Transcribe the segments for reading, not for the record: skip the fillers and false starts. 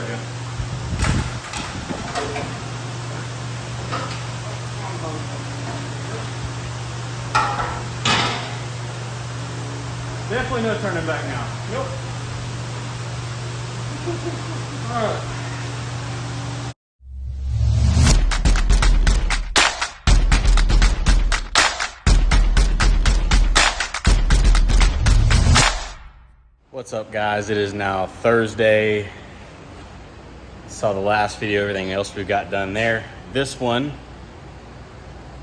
you. Definitely no turning back now. Nope. All right. What's up, guys? It is now Thursday. Saw the last video, everything else we've got done there. This one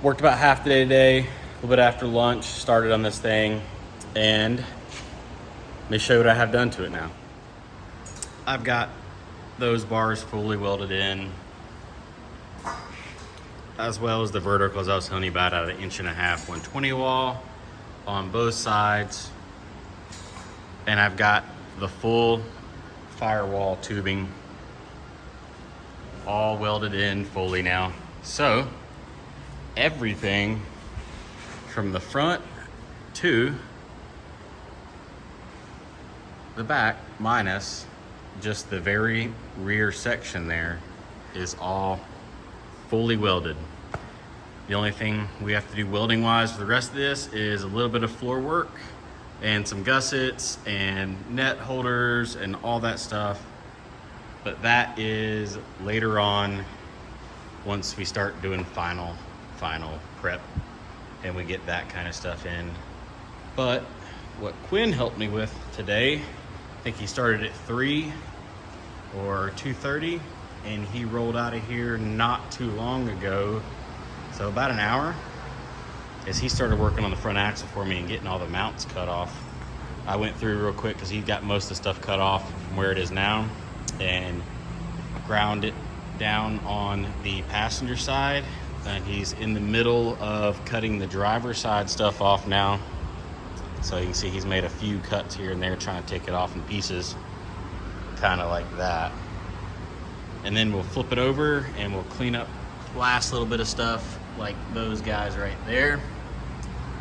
worked about half the day today, a little bit after lunch, started on this thing, and let me show you what I have done to it now. I've got those bars fully welded in, as well as the verticals I was telling you about, out of 1.5 inch 120 wall on both sides. And I've got the full firewall tubing all welded in fully now. So everything from the front to the back, minus just the very rear section there, is all fully welded. The only thing we have to do welding wise for the rest of this is a little bit of floor work and some gussets and net holders and all that stuff. But that is later on, once we start doing final prep and we get that kind of stuff in. But what Quinn helped me with today, I think he started at 3 or 2:30, and he rolled out of here not too long ago, so about an hour, as he started working on the front axle for me and getting all the mounts cut off. I went through real quick because he got most of the stuff cut off from where it is now and ground it down on the passenger side. And he's in the middle of cutting the driver's side stuff off now. So you can see he's made a few cuts here and there trying to take it off in pieces, kind of like that. And then we'll flip it over and we'll clean up the last little bit of stuff like those guys right there.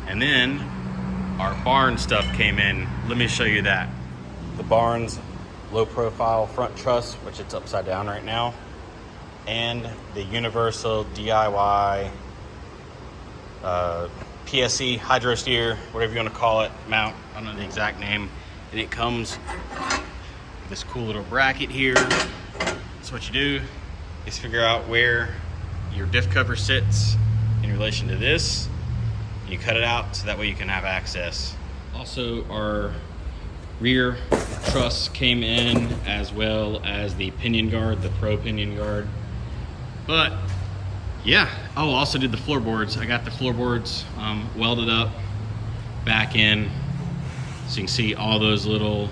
And then our barn stuff came in. Let me show you that. The barn's low profile front truss, which it's upside down right now, and the universal DIY PSE hydro steer, whatever you want to call it, mount. I don't know the exact name. And it comes with this cool little bracket here. So what you do is figure out where your diff cover sits in relation to this. You cut it out so that way you can have access. Also, our rear truss came in, as well as the pinion guard, the pro pinion guard. But yeah, oh, also did the floorboards. I got the floorboards welded up back in, so you can see all those little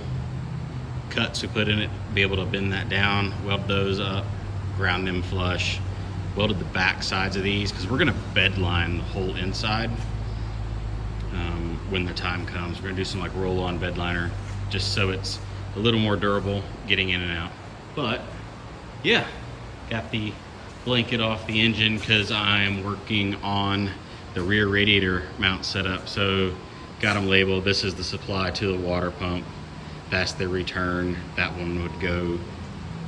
cuts we put in it, be able to bend that down, weld those up, ground them flush, welded the back sides of these because we're gonna bed line the whole inside when the time comes. We're gonna do some like roll-on bed liner just so it's a little more durable getting in and out. But yeah, got the blanket off the engine because I'm working on the rear radiator mount setup. So got them labeled. This is the supply to the water pump. That's the return. That one would go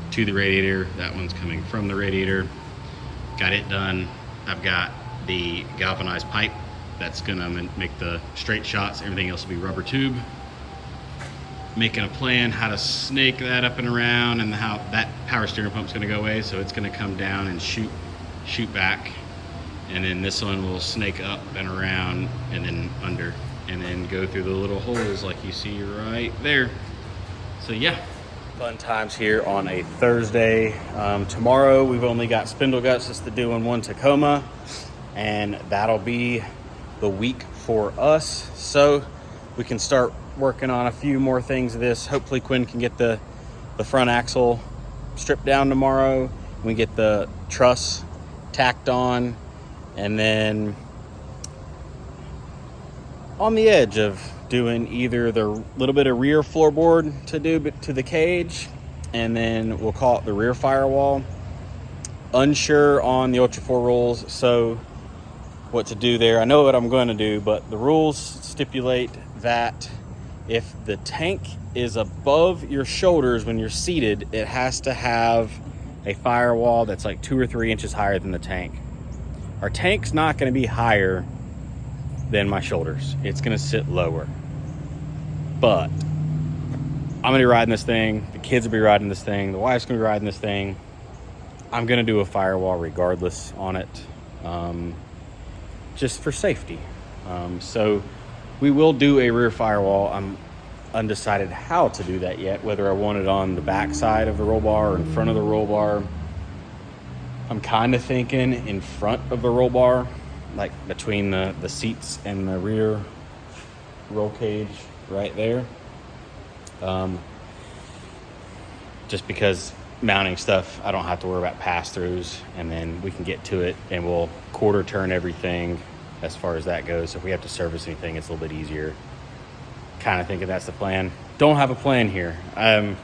to the radiator. That one's coming from the radiator. Got it done. I've got the galvanized pipe that's gonna make the straight shots. Everything else will be rubber tube. Making a plan how to snake that up and around, and how that power steering pump's gonna go away. So it's gonna come down and shoot back. And then this one will snake up and around and then under, and then go through the little holes like you see right there. So yeah, fun times here on a Thursday. Tomorrow we've only got spindle guts to do in one Tacoma, and that'll be the week for us. So we can start working on a few more things of this. Hopefully Quinn can get the front axle stripped down tomorrow. We get the truss tacked on, and then on the edge of doing either the little bit of rear floorboard to do to the cage, and then we'll call it the rear firewall. Unsure on the Ultra 4 rules, so what to do there. I know what I'm going to do, but the rules stipulate that if the tank is above your shoulders when you're seated, it has to have a firewall that's like 2 or 3 inches higher than the tank. Our tank's not going to be higher than my shoulders. It's going to sit lower. But I'm going to be riding this thing. The kids will be riding this thing. The wife's going to be riding this thing. I'm going to do a firewall regardless on it, just for safety. So we will do a rear firewall. I'm undecided how to do that yet, whether I want it on the back side of the roll bar or in front of the roll bar. I'm kind of thinking in front of the roll bar, like between the seats and the rear roll cage right there. Just because mounting stuff, I don't have to worry about pass-throughs, and then we can get to it and we'll quarter turn everything as far as that goes. So if we have to service anything, it's a little bit easier. Kind of thinking that's the plan. Don't have a plan here. I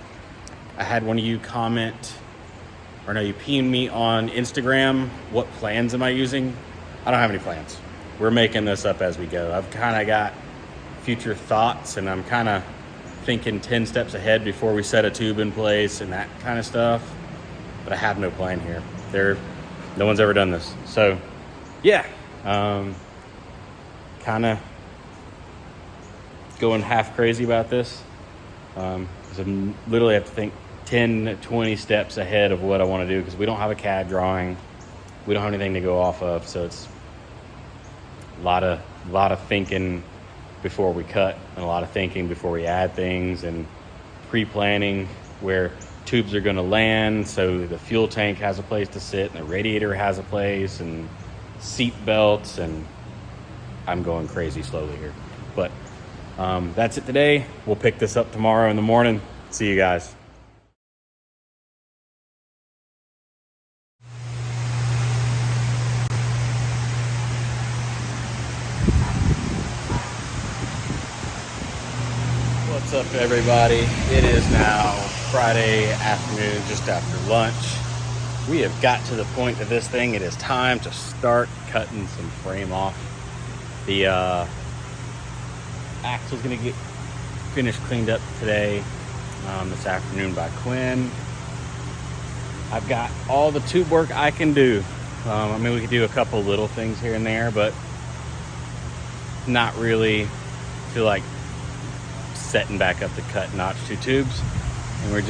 had one of you comment, or no, you pinged me on Instagram, what plans am I using? I don't have any plans. We're making this up as we go. I've kind of got future thoughts, and I'm kind of thinking 10 steps ahead before we set a tube in place and that kind of stuff. But I have no plan here. No one's ever done this. So yeah, kind of going half crazy about this. So I literally have to think 10, 20 steps ahead of what I want to do, because we don't have a CAD drawing. We don't have anything to go off of. So it's a lot of thinking before we cut, and a lot of thinking before we add things, and pre-planning where tubes are going to land so the fuel tank has a place to sit and the radiator has a place, and seat belts, and I'm going crazy slowly here. But that's it today. We'll pick this up tomorrow in the morning. See you guys. What's up, everybody? It is now Friday afternoon, just after lunch. We have got to the point of this thing. It is time to start cutting some frame off. The axle's gonna get finished cleaned up today, this afternoon by Quinn. I've got all the tube work I can do. I mean, we could do a couple little things here and there, but not really feel like setting back up to cut notch 2 tubes. And we're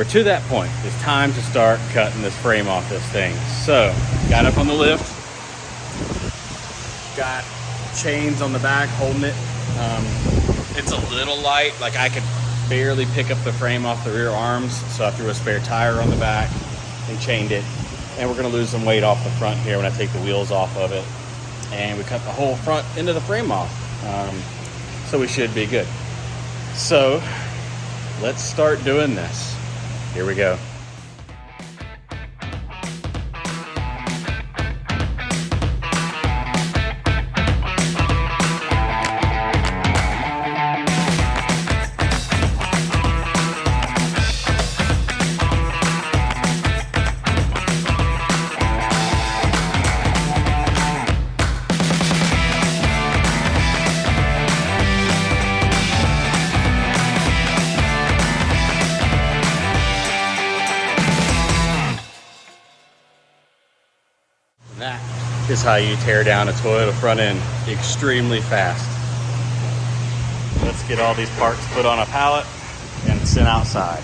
to that point. It's time to start cutting this frame off this thing. So got up on the lift, got chains on the back holding it. It's a little light, like I could barely pick up the frame off the rear arms, so I threw a spare tire on the back and chained it. And we're gonna lose some weight off the front here when I take the wheels off of it. And we cut the whole front end of the frame off. So we should be good. So let's start doing this. Here we go. That is how you tear down a Toyota front end extremely fast. Let's get all these parts put on a pallet and sent outside.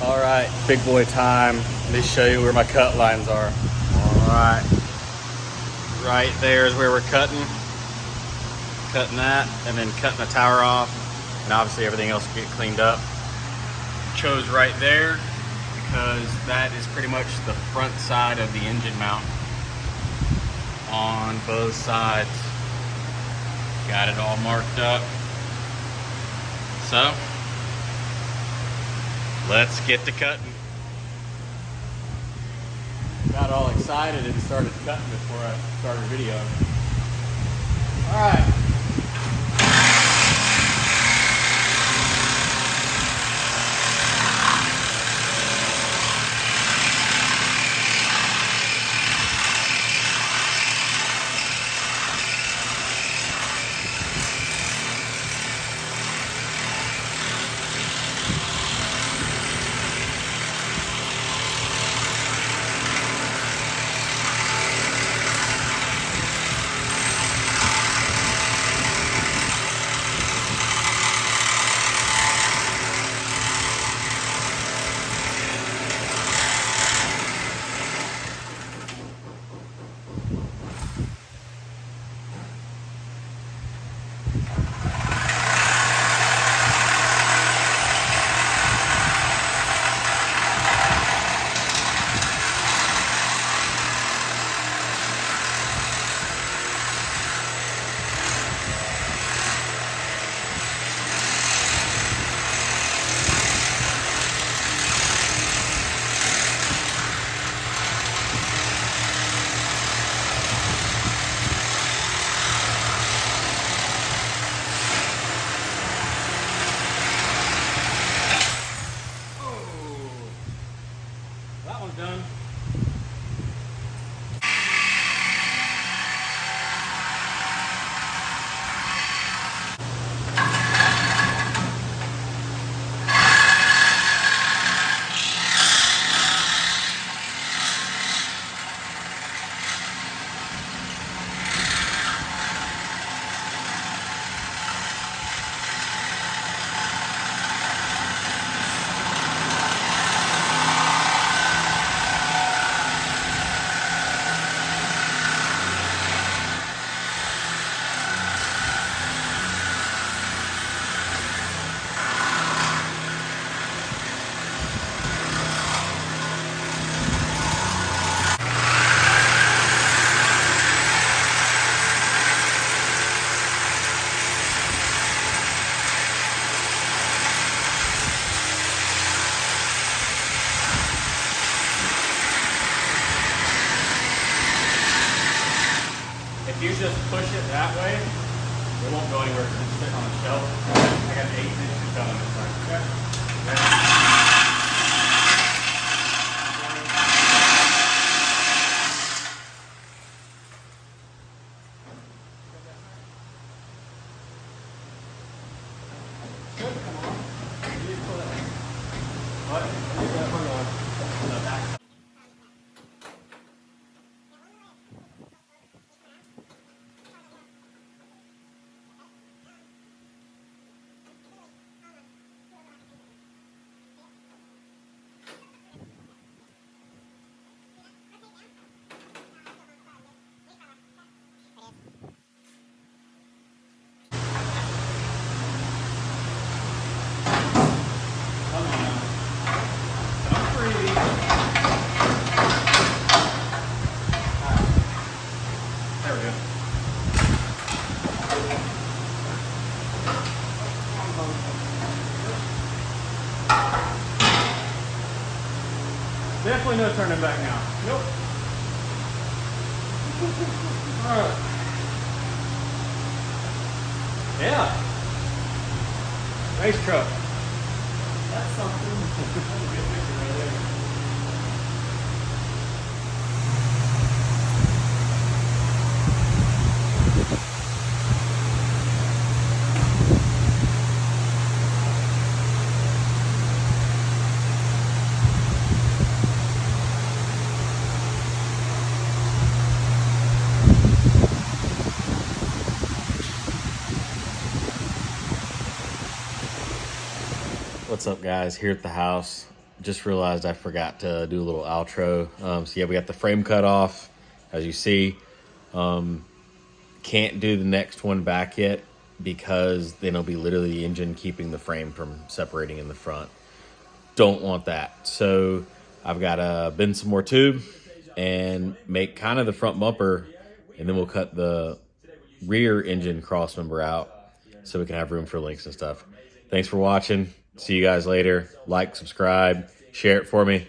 All right, big boy time. Let me show you where my cut lines are. All right, right there is where we're cutting that, and then cutting the tower off, and obviously everything else will get cleaned up. Chose right there because that is pretty much the front side of the engine mount on both sides. Got it all marked up. So let's get to cutting. Got all excited and started cutting before I started videoing. All right. That one's done. If you just push it that way, it won't go anywhere because it's sitting on a shelf. I got 8 inches done on this side. Okay. Good, come on. You just pull that. What? Leave that one on the back. Come on. Don't breathe. There we go. Definitely no turning back now. Nope. All right. Yeah. Nice truck. That's something. That's a good picture right there. What's up, guys? Here at the house. Just realized I forgot to do a little outro. So yeah, we got the frame cut off, as you see. Can't do the next one back yet because then it'll be literally the engine keeping the frame from separating in the front. Don't want that. So I've got to bend some more tube and make kind of the front bumper, and then we'll cut the rear engine cross member out so we can have room for links and stuff. Thanks for watching. See you guys later. Like, subscribe, share it for me.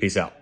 Peace out.